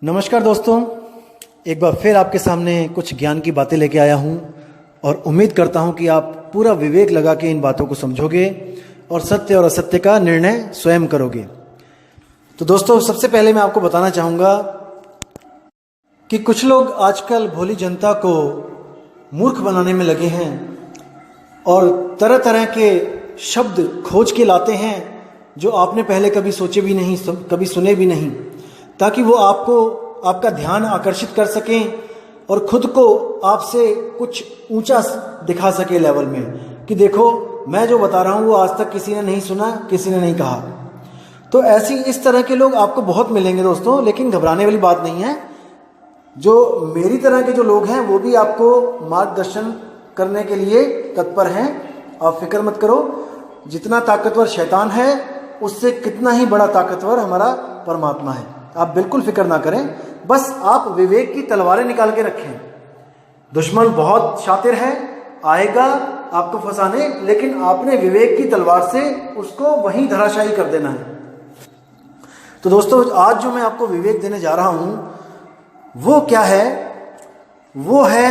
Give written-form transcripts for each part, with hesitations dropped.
नमस्कार दोस्तों, एक बार फिर आपके सामने कुछ ज्ञान की बातें लेके आया हूँ और उम्मीद करता हूँ कि आप पूरा विवेक लगा के इन बातों को समझोगे और सत्य और असत्य का निर्णय स्वयं करोगे। तो दोस्तों, सबसे पहले मैं आपको बताना चाहूँगा कि कुछ लोग आजकल भोली जनता को मूर्ख बनाने में लगे हैं और तरह तरह के शब्द खोज के लाते हैं जो आपने पहले कभी सोचे भी नहीं, कभी सुने भी नहीं, ताकि वो आपका ध्यान आकर्षित कर सकें और खुद को आपसे कुछ ऊंचा दिखा सके लेवल में कि देखो मैं जो बता रहा हूँ वो आज तक किसी ने नहीं सुना, किसी ने नहीं कहा। तो इस तरह के लोग आपको बहुत मिलेंगे दोस्तों, लेकिन घबराने वाली बात नहीं है। जो मेरी तरह के जो लोग हैं वो भी आपको मार्गदर्शन करने के लिए तत्पर हैं। आप फिक्र मत करो, जितना ताकतवर शैतान है उससे कितना ही बड़ा ताकतवर हमारा परमात्मा है। आप बिल्कुल फिक्र ना करें, बस आप विवेक की तलवारें निकाल के रखें। दुश्मन बहुत शातिर है, आएगा आपको फंसाने, लेकिन आपने विवेक की तलवार से उसको वहीं धराशायी कर देना है। तो दोस्तों, आज जो मैं आपको विवेक देने जा रहा हूं वो क्या है? वो है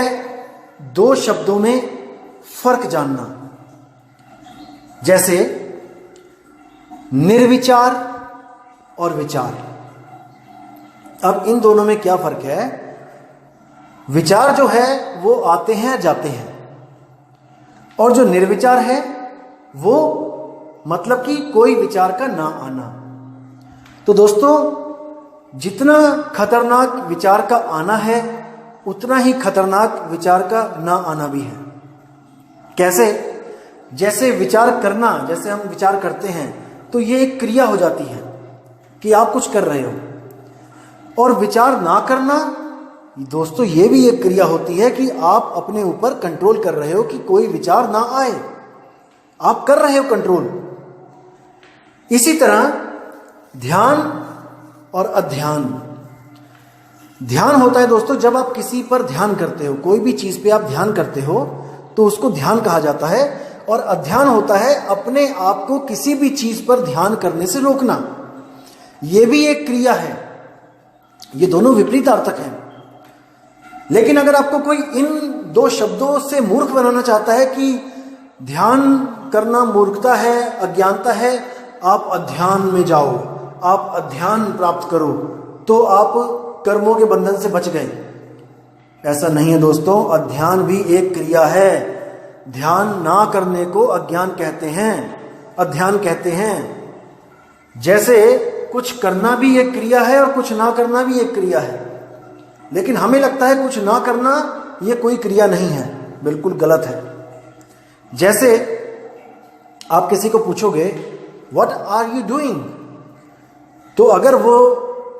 दो शब्दों में फर्क जानना, जैसे निर्विचार और विचार। अब इन दोनों में क्या फर्क है? विचार जो है वो आते हैं जाते हैं, और जो निर्विचार है वो मतलब कि कोई विचार का ना आना। तो दोस्तों, जितना खतरनाक विचार का आना है उतना ही खतरनाक विचार का ना आना भी है। कैसे? जैसे विचार करना, जैसे हम विचार करते हैं तो ये एक क्रिया हो जाती है कि आप कुछ कर रहे हो, और विचार ना करना दोस्तों ये भी एक क्रिया होती है कि आप अपने ऊपर कंट्रोल कर रहे हो कि कोई विचार ना आए, आप कर रहे हो कंट्रोल। इसी तरह ध्यान और अध्यान। ध्यान होता है दोस्तों जब आप किसी पर ध्यान करते हो, कोई भी चीज पे आप ध्यान करते हो तो उसको ध्यान कहा जाता है। और अध्यान होता है अपने आप को किसी भी चीज पर ध्यान करने से रोकना, यह भी एक क्रिया है। ये दोनों विपरीतार्थक हैं। लेकिन अगर आपको कोई इन दो शब्दों से मूर्ख बनाना चाहता है कि ध्यान करना मूर्खता है, अज्ञानता है, आप अध्यान में जाओ, आप अध्यान प्राप्त करो, तो आप कर्मों के बंधन से बच गए। ऐसा नहीं है दोस्तों, अध्यान भी एक क्रिया है। ध्यान ना करने को अज्ञान कहते हैं, अध्यान कहते हैं। जैसे कुछ करना भी एक क्रिया है और कुछ ना करना भी एक क्रिया है, लेकिन हमें लगता है कुछ ना करना ये कोई क्रिया नहीं है। बिल्कुल गलत है। जैसे आप किसी को पूछोगे व्हाट आर यू डूइंग, तो अगर वो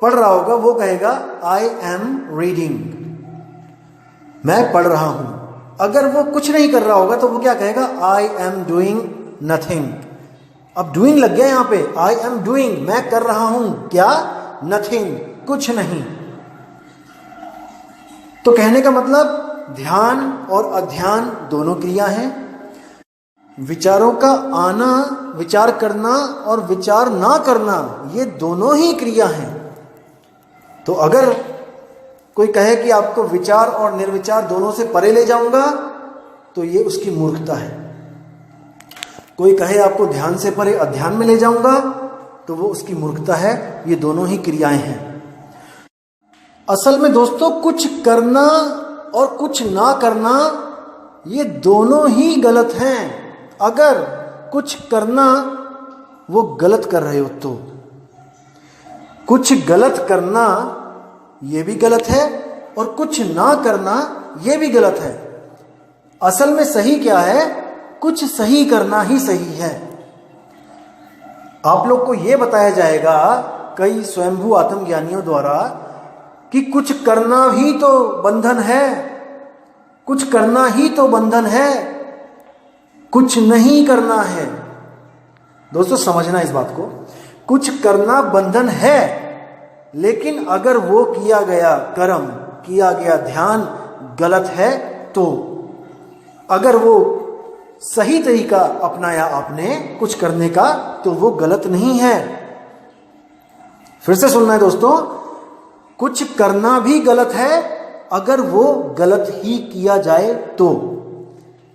पढ़ रहा होगा वो कहेगा आई एम रीडिंग, मैं पढ़ रहा हूं। अगर वो कुछ नहीं कर रहा होगा तो वो क्या कहेगा? I am doing nothing. अब डूइंग लग गया यहां पे, आई एम डूइंग, मैं कर रहा हूं क्या? नथिंग, कुछ नहीं। तो कहने का मतलब ध्यान और अध्यान दोनों क्रिया हैं। विचारों का आना, विचार करना और विचार ना करना, ये दोनों ही क्रिया हैं। तो अगर कोई कहे कि आपको विचार और निर्विचार दोनों से परे ले जाऊंगा तो ये उसकी मूर्खता है। कोई कहे आपको ध्यान से परे अध्यान में ले जाऊंगा तो वो उसकी मूर्खता है। ये दोनों ही क्रियाएं हैं। असल में दोस्तों, कुछ करना और कुछ ना करना ये दोनों ही गलत हैं। अगर कुछ करना वो गलत कर रहे हो तो कुछ गलत करना ये भी गलत है, और कुछ ना करना ये भी गलत है। असल में सही क्या है? कुछ सही करना ही सही है। आप लोग को यह बताया जाएगा कई स्वयंभू आत्मज्ञानियों द्वारा कि कुछ करना ही तो बंधन है, कुछ करना ही तो बंधन है, कुछ नहीं करना है। दोस्तों समझना इस बात को, कुछ करना बंधन है, लेकिन अगर वो किया गया कर्म, किया गया ध्यान गलत है तो, अगर वो सही तरीका अपनाया आपने कुछ करने का तो वो गलत नहीं है। फिर से सुनना है दोस्तों, कुछ करना भी गलत है अगर वो गलत ही किया जाए तो,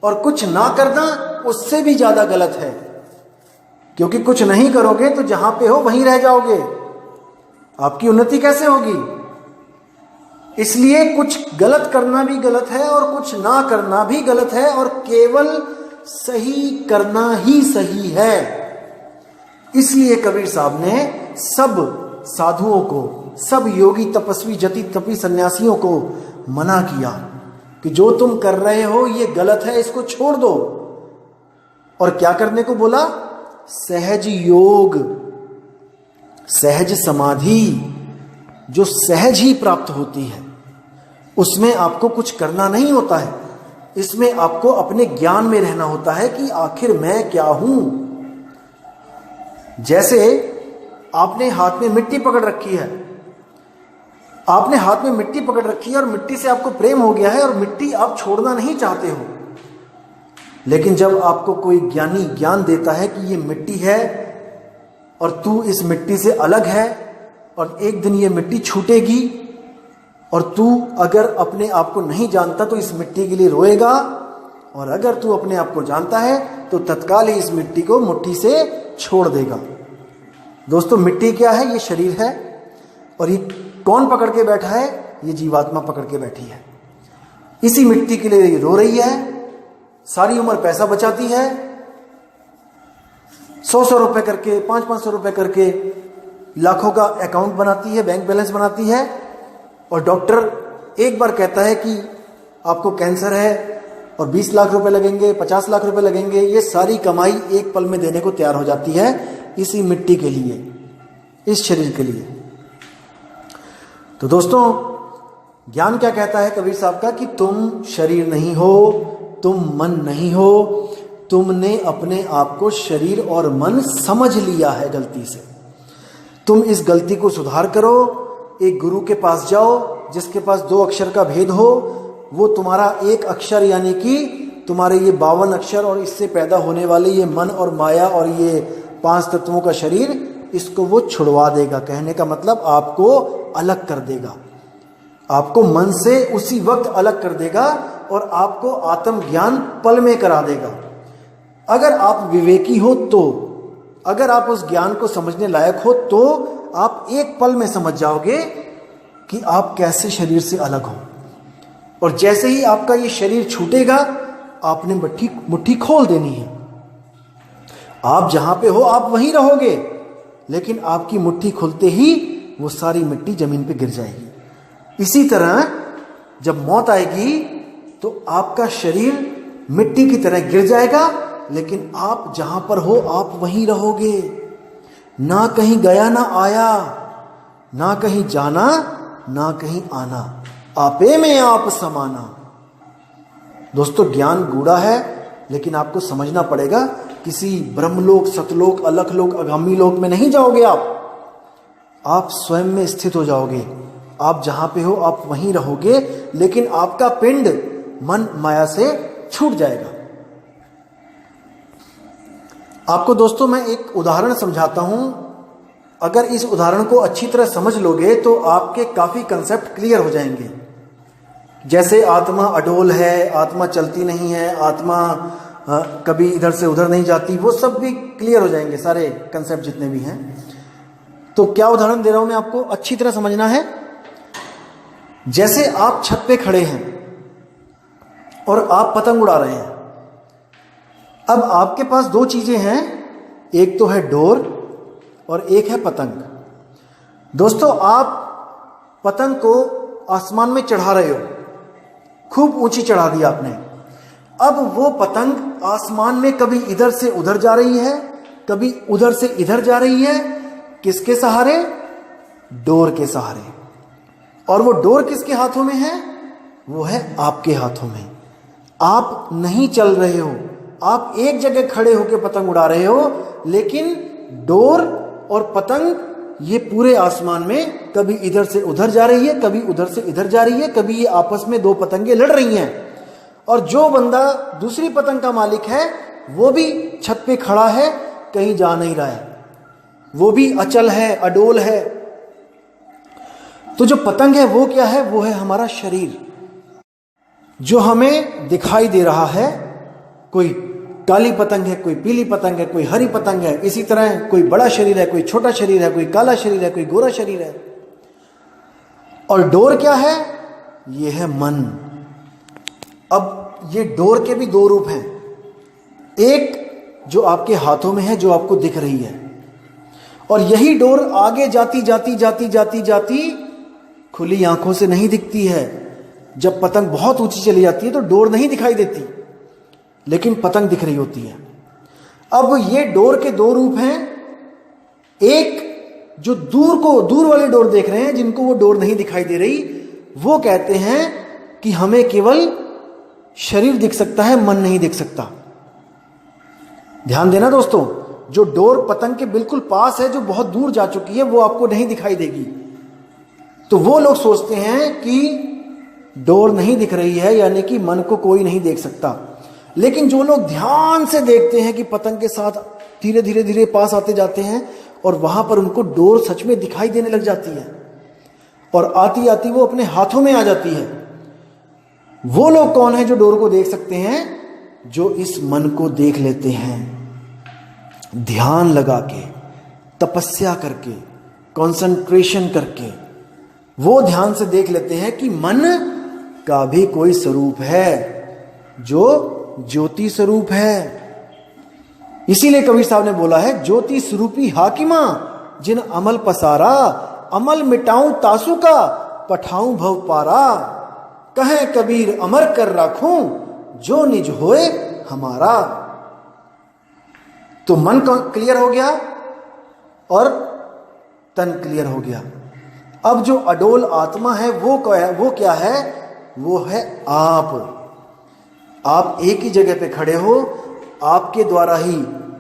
और कुछ ना करना उससे भी ज्यादा गलत है, क्योंकि कुछ नहीं करोगे तो जहां पे हो वहीं रह जाओगे, आपकी उन्नति कैसे होगी। इसलिए कुछ गलत करना भी गलत है और कुछ ना करना भी गलत है, और केवल सही करना ही सही है। इसलिए कबीर साहब ने सब साधुओं को, सब योगी तपस्वी जति तपी सन्यासियों को मना किया कि जो तुम कर रहे हो ये गलत है, इसको छोड़ दो। और क्या करने को बोला? सहज योग, सहज समाधि जो सहज ही प्राप्त होती है, उसमें आपको कुछ करना नहीं होता है। इसमें आपको अपने ज्ञान में रहना होता है कि आखिर मैं क्या हूं। जैसे आपने हाथ में मिट्टी पकड़ रखी है, आपने हाथ में मिट्टी पकड़ रखी है और मिट्टी से आपको प्रेम हो गया है और मिट्टी आप छोड़ना नहीं चाहते हो, लेकिन जब आपको कोई ज्ञानी ज्ञान देता है कि ये मिट्टी है और तू इस मिट्टी से अलग है और एक दिन ये मिट्टी छूटेगी, और तू अगर अपने आप को नहीं जानता तो इस मिट्टी के लिए रोएगा, और अगर तू अपने आप को जानता है तो तत्काल ही इस मिट्टी को मुट्ठी से छोड़ देगा। दोस्तों, मिट्टी क्या है? ये शरीर है, और ये कौन पकड़ के बैठा है? ये जीवात्मा पकड़ के बैठी है। इसी मिट्टी के लिए ये रो रही है, सारी उम्र पैसा बचाती है, 100-100 रुपए करके, 500-500 रुपए करके लाखों का अकाउंट बनाती है, बैंक बैलेंस बनाती है, और डॉक्टर एक बार कहता है कि आपको कैंसर है और 20 लाख रुपए लगेंगे, 50 लाख रुपए लगेंगे। ये सारी कमाई एक पल में देने को तैयार हो जाती है इसी मिट्टी के लिए, इस शरीर के लिए। तो दोस्तों, ज्ञान क्या कहता है कबीर साहब का कि तुम शरीर नहीं हो, तुम मन नहीं हो, तुमने अपने आप को शरीर और मन समझ लिया है गलती से। तुम इस गलती को सुधार करो, एक गुरु के पास जाओ जिसके पास 2 अक्षर का भेद हो, वो तुम्हारा एक अक्षर यानी कि तुम्हारे ये 52 अक्षर और इससे पैदा होने वाले ये मन और माया और ये 5 तत्वों का शरीर, इसको वो छुड़वा देगा। कहने का मतलब आपको अलग कर देगा, आपको मन से उसी वक्त अलग कर देगा और आपको आत्मज्ञान पल में करा देगा। अगर आप विवेकी हो तो, अगर आप उस ज्ञान को समझने लायक हो तो आप एक पल में समझ जाओगे कि आप कैसे शरीर से अलग हो। और जैसे ही आपका ये शरीर छूटेगा, आपने मुट्ठी खोल देनी है। आप जहां पे हो आप वहीं रहोगे, लेकिन आपकी मुट्ठी खुलते ही वो सारी मिट्टी जमीन पे गिर जाएगी। इसी तरह जब मौत आएगी तो आपका शरीर मिट्टी की तरह गिर जाएगा, लेकिन आप जहां पर हो आप वहीं रहोगे। ना कहीं गया ना आया, ना कहीं जाना ना कहीं आना, आपे में आप समाना। दोस्तों, ज्ञान गूढ़ा है, लेकिन आपको समझना पड़ेगा। किसी ब्रह्मलोक, सतलोक, अलखलोक, आगामी लोक में नहीं जाओगे आप स्वयं में स्थित हो जाओगे। आप जहां पे हो आप वहीं रहोगे, लेकिन आपका पिंड मन माया से छूट जाएगा। आपको दोस्तों मैं एक उदाहरण समझाता हूं। अगर इस उदाहरण को अच्छी तरह समझ लोगे तो आपके काफी कंसेप्ट क्लियर हो जाएंगे। जैसे आत्मा अडोल है, आत्मा चलती नहीं है, आत्मा कभी इधर से उधर नहीं जाती, वो सब भी क्लियर हो जाएंगे, सारे कंसेप्ट जितने भी हैं। तो क्या उदाहरण दे रहा हूं मैं आपको, अच्छी तरह समझना है। जैसे आप छत पे खड़े हैं और आप पतंग उड़ा रहे हैं। अब आपके पास 2 चीजें हैं, एक तो है डोर और एक है पतंग। दोस्तों, आप पतंग को आसमान में चढ़ा रहे हो, खूब ऊंची चढ़ा दी आपने। अब वो पतंग आसमान में कभी इधर से उधर जा रही है, कभी उधर से इधर जा रही है। किसके सहारे? डोर के सहारे। और वो डोर किसके हाथों में है? वो है आपके हाथों में। आप नहीं चल रहे हो, आप एक जगह खड़े होकर पतंग उड़ा रहे हो, लेकिन डोर और पतंग ये पूरे आसमान में कभी इधर से उधर जा रही है, कभी उधर से इधर जा रही है, कभी ये आपस में 2 पतंगे लड़ रही हैं। और जो बंदा दूसरी पतंग का मालिक है वो भी छत पे खड़ा है, कहीं जा नहीं रहा है, वो भी अचल है, अडोल है। तो जो पतंग है वो क्या है? वो है हमारा शरीर, जो हमें दिखाई दे रहा है। कोई काली पतंग है, कोई पीली पतंग है, कोई हरी पतंग है। इसी तरह कोई बड़ा शरीर है, कोई छोटा शरीर है, कोई काला शरीर है, कोई गोरा शरीर है। और डोर क्या है? ये है मन। अब ये डोर के भी दो रूप हैं। एक जो आपके हाथों में है, जो आपको दिख रही है, और यही डोर आगे जाती जाती जाती जाती जाती खुली आंखों से नहीं दिखती है। जब पतंग बहुत ऊंची चली जाती है तो डोर नहीं दिखाई देती, लेकिन पतंग दिख रही होती है। अब ये डोर के दो रूप हैं। एक जो दूर वाले डोर देख रहे हैं, जिनको वो डोर नहीं दिखाई दे रही, वो कहते हैं कि हमें केवल शरीर दिख सकता है, मन नहीं दिख सकता। ध्यान देना दोस्तों, जो डोर पतंग के बिल्कुल पास है, जो बहुत दूर जा चुकी है, वो आपको नहीं दिखाई देगी। तो वो लोग सोचते हैं कि डोर नहीं दिख रही है, यानी कि मन को कोई नहीं देख सकता। लेकिन जो लोग ध्यान से देखते हैं कि पतंग के साथ धीरे धीरे धीरे पास आते जाते हैं, और वहां पर उनको डोर सच में दिखाई देने लग जाती है, और आती आती वो अपने हाथों में आ जाती है। वो लोग कौन है जो डोर को देख सकते हैं? जो इस मन को देख लेते हैं, ध्यान लगा के, तपस्या करके, कंसंट्रेशन करके, वो ध्यान से देख लेते हैं कि मन का भी कोई स्वरूप है, जो ज्योति स्वरूप है। इसीलिए कबीर साहब ने बोला है, ज्योति स्वरूपी हाकिमा जिन अमल पसारा, अमल मिटाऊं तासु का, पठाऊं भव पारा। कहे कबीर अमर कर राखूं, जो निज होए हमारा। तो मन क्लियर हो गया और तन क्लियर हो गया। अब जो अडोल आत्मा है वो क्या है? वो है आप एक ही जगह पे खड़े हो, आपके द्वारा ही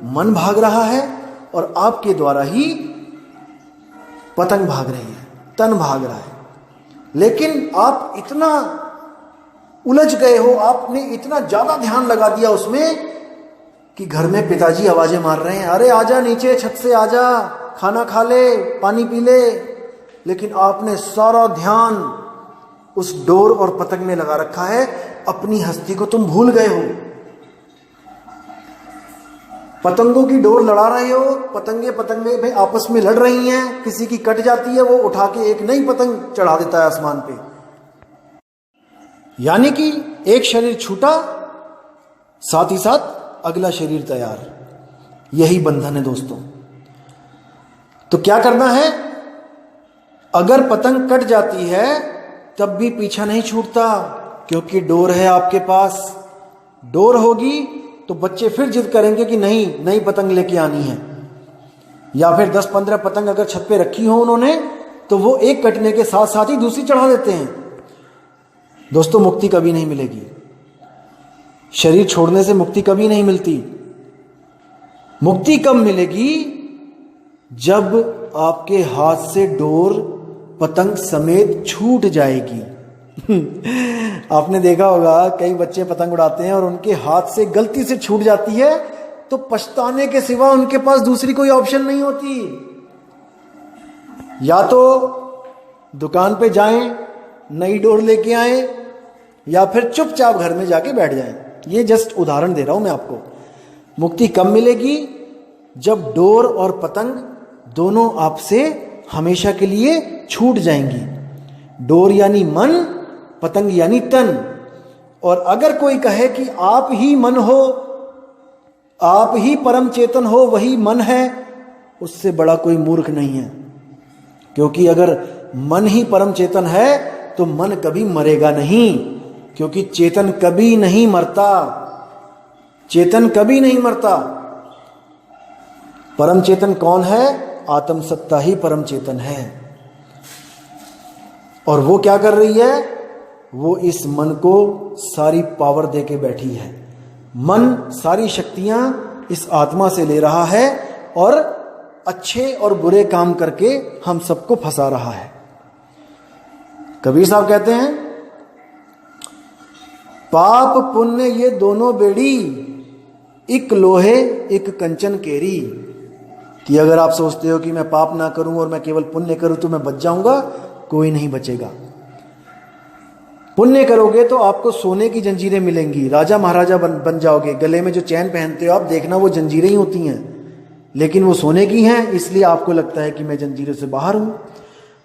मन भाग रहा है, और आपके द्वारा ही पतंग भाग रही है, तन भाग रहा है। लेकिन आप इतना उलझ गए हो, आपने इतना ज्यादा ध्यान लगा दिया उसमें कि घर में पिताजी आवाजें मार रहे हैं, अरे आजा नीचे, छत से आजा, खाना खा ले, पानी पी ले। लेकिन आपने सारा ध्यान उस डोर और पतंग में लगा रखा है। अपनी हस्ती को तुम भूल गए हो। पतंगों की डोर लड़ा रहे हो, पतंगे में आपस में लड़ रही हैं, किसी की कट जाती है, वो उठा के एक नई पतंग चढ़ा देता है आसमान पे। यानी कि एक शरीर छूटा, साथ ही साथ अगला शरीर तैयार। यही बंधन है दोस्तों। तो क्या करना है? अगर पतंग कट जाती है तब भी पीछा नहीं छूटता, क्योंकि डोर है आपके पास। डोर होगी तो बच्चे फिर जिद करेंगे कि नहीं, नई पतंग लेके आनी है। या फिर 10-15 पतंग अगर छत पे रखी हो उन्होंने, तो वो एक कटने के साथ साथ ही दूसरी चढ़ा देते हैं। दोस्तों, मुक्ति कभी नहीं मिलेगी। शरीर छोड़ने से मुक्ति कभी नहीं मिलती। मुक्ति कब मिलेगी? जब आपके हाथ से डोर पतंग समेत छूट जाएगी। आपने देखा होगा, कई बच्चे पतंग उड़ाते हैं और उनके हाथ से गलती से छूट जाती है, तो पछताने के सिवा उनके पास दूसरी कोई ऑप्शन नहीं होती। या तो दुकान पे जाएं, नई डोर लेके आएं, या फिर चुपचाप घर में जाके बैठ जाएं। ये जस्ट उदाहरण दे रहा हूं मैं आपको। मुक्ति कब मिलेगी? जब डोर और पतंग दोनों आपसे हमेशा के लिए छूट जाएंगी। डोर यानी मन, पतंग यानी तन। और अगर कोई कहे कि आप ही मन हो, आप ही परम चेतन हो, वही मन है, उससे बड़ा कोई मूर्ख नहीं है। क्योंकि अगर मन ही परम चेतन है तो मन कभी मरेगा नहीं, क्योंकि चेतन कभी नहीं मरता। चेतन कभी नहीं मरता। परम चेतन कौन है? आत्म सत्ता ही परम चेतन है। और वो क्या कर रही है? वो इस मन को सारी पावर देके बैठी है। मन सारी शक्तियां इस आत्मा से ले रहा है और अच्छे और बुरे काम करके हम सबको फंसा रहा है। कबीर साहब कहते हैं, पाप पुण्य ये दोनों बेड़ी, एक लोहे एक कंचन केरी। कि अगर आप सोचते हो कि मैं पाप ना करूं और मैं केवल पुण्य करूं तो मैं बच जाऊंगा, कोई नहीं बचेगा। पुण्य करोगे तो आपको सोने की जंजीरें मिलेंगी, राजा महाराजा बन जाओगे। गले में जो चैन पहनते हो आप, देखना वो जंजीरें ही होती हैं, लेकिन वो सोने की हैं, इसलिए आपको लगता है कि मैं जंजीरों से बाहर हूं।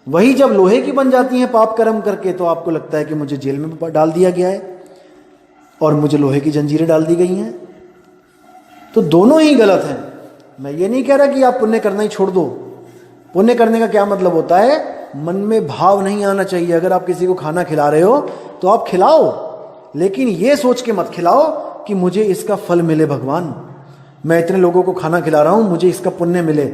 वही जब लोहे की बन जाती हैं पाप कर्म करके, तो आपको लगता है कि मुझे जेल में डाल दिया गया है और मुझे लोहे की जंजीरें डाल दी गई हैं। तो दोनों ही गलत हैं। मैं ये नहीं कह रहा कि आप पुण्य करना ही छोड़ दो। पुण्य करने का क्या मतलब होता है, मन में भाव नहीं आना चाहिए। अगर आप किसी को खाना खिला रहे हो तो आप खिलाओ, लेकिन ये सोच के मत खिलाओ कि मुझे इसका फल मिले भगवान, मैं इतने लोगों को खाना खिला रहा हूं, मुझे इसका पुण्य मिले।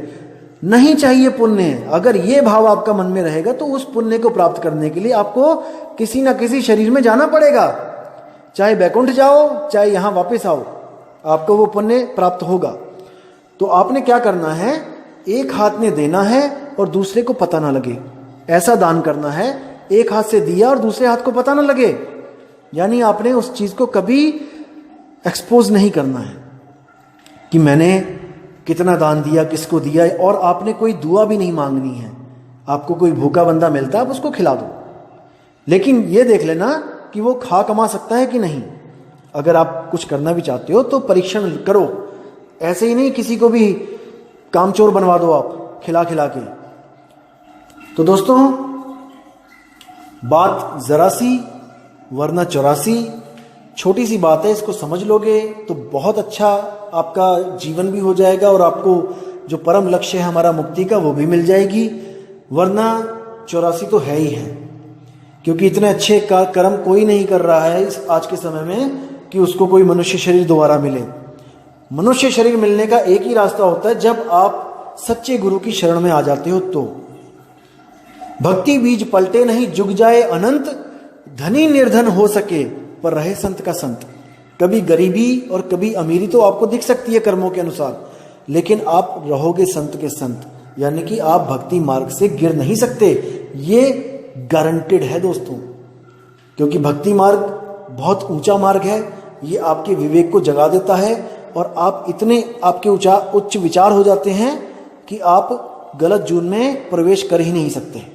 नहीं चाहिए पुण्य। अगर ये भाव आपका मन में रहेगा तो उस पुण्य को प्राप्त करने के लिए आपको किसी ना किसी शरीर में जाना पड़ेगा, चाहे बैकुंठ जाओ चाहे यहां वापस आओ, आपको वो पुण्य प्राप्त होगा। तो आपने क्या करना है, एक हाथ में देना है और दूसरे को पता ना लगे, ऐसा दान करना है। एक हाथ से दिया और दूसरे हाथ को पता ना लगे, यानी आपने उस चीज को कभी एक्सपोज नहीं करना है कि मैंने कितना दान दिया, किसको दिया, और आपने कोई दुआ भी नहीं मांगनी है। आपको कोई भूखा बंदा मिलता है आप उसको खिला दो, लेकिन ये देख लेना कि वो खा कमा सकता है कि नहीं। अगर आप कुछ करना भी चाहते हो तो परीक्षण करो, ऐसे ही नहीं किसी को भी कामचोर बनवा दो आप खिला खिला के। तो दोस्तों, बात जरा सी वरना 84, छोटी सी बात है, इसको समझ लोगे तो बहुत अच्छा आपका जीवन भी हो जाएगा और आपको जो परम लक्ष्य है हमारा मुक्ति का वो भी मिल जाएगी। वरना 84 तो है ही है, क्योंकि इतने अच्छे कर्म कोई नहीं कर रहा है इस आज के समय में कि उसको कोई मनुष्य शरीर दोबारा मिले। मनुष्य शरीर मिलने का एक ही रास्ता होता है, जब आप सच्चे गुरु की शरण में आ जाते हो। तो भक्ति बीज पलटे नहीं, जुग जाए अनंत, धनी निर्धन हो सके पर रहे संत का संत। कभी गरीबी और कभी अमीरी तो आपको दिख सकती है कर्मों के अनुसार, लेकिन आप रहोगे संत के संत, यानी कि आप भक्ति मार्ग से गिर नहीं सकते। ये गारंटेड है दोस्तों, क्योंकि भक्ति मार्ग बहुत ऊंचा मार्ग है। ये आपके विवेक को जगा देता है और आप इतने आपके उच्च विचार हो जाते हैं कि आप गलत जून में प्रवेश कर ही नहीं सकते।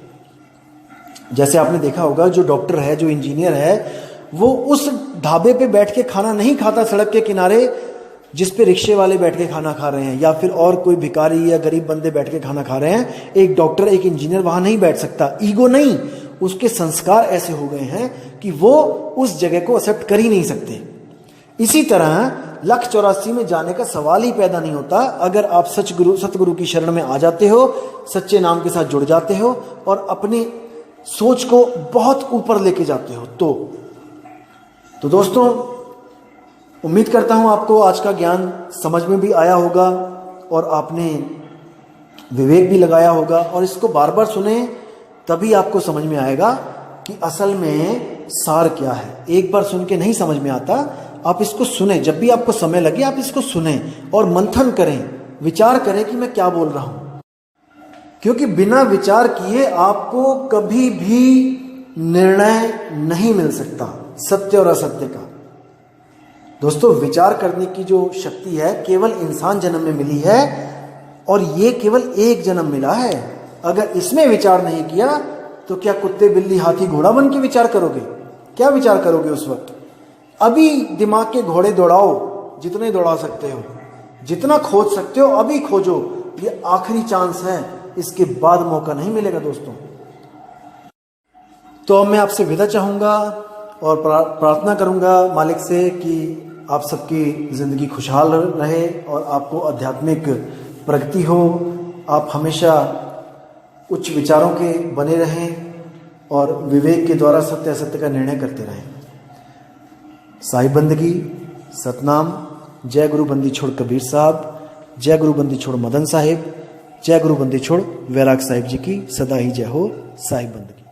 जैसे आपने देखा होगा, जो डॉक्टर है, जो इंजीनियर है, वो उस ढाबे पे बैठ के खाना नहीं खाता सड़क के किनारे जिस पे रिक्शे वाले बैठ के खाना खा रहे हैं, या फिर और कोई भिखारी या गरीब बंदे बैठ के खाना खा रहे हैं। एक डॉक्टर, एक इंजीनियर वहां नहीं बैठ सकता। ईगो नहीं, उसके संस्कार ऐसे हो गए हैं कि वो उस जगह को एक्सेप्ट कर ही नहीं सकते। इसी तरह लक्ष्य 84 में जाने का सवाल ही पैदा नहीं होता अगर आप सतगुरु की शरण में आ जाते हो, सच्चे नाम के साथ जुड़ जाते हो और अपनी सोच को बहुत ऊपर लेके जाते हो। तो दोस्तों, उम्मीद करता हूं आपको आज का ज्ञान समझ में भी आया होगा और आपने विवेक भी लगाया होगा, और इसको बार बार सुने तभी आपको समझ में आएगा कि असल में सार क्या है। एक बार सुन के नहीं समझ में आता, आप इसको सुने, जब भी आपको समय लगे आप इसको सुने और मंथन करें, विचार करें कि मैं क्या बोल रहा हूं, क्योंकि बिना विचार किए आपको कभी भी निर्णय नहीं मिल सकता सत्य और असत्य का। दोस्तों, विचार करने की जो शक्ति है केवल इंसान जन्म में मिली है, और ये केवल एक जन्म मिला है। अगर इसमें विचार नहीं किया तो क्या कुत्ते बिल्ली हाथी घोड़ा बन के विचार करोगे? क्या विचार करोगे उस वक्त? अभी दिमाग के घोड़े दौड़ाओ, जितने दौड़ा सकते हो, जितना खोज सकते हो अभी खोजो। ये आखिरी चांस है, इसके बाद मौका नहीं मिलेगा दोस्तों। तो अब मैं आपसे विदा चाहूंगा और प्रार्थना करूंगा मालिक से कि आप सबकी जिंदगी खुशहाल रहे और आपको आध्यात्मिक प्रगति हो। आप हमेशा उच्च विचारों के बने रहें और विवेक के द्वारा सत्य असत्य का निर्णय करते रहें। साहिब बंदगी, सतनाम। जय गुरु बंदी छोड़ कबीर साहब, जय गुरु बंदी छोड़ मदन साहिब, जय गुरु बंदी छोड़ वैराग साहिब जी की सदा ही जय हो। साहिब बंदगी।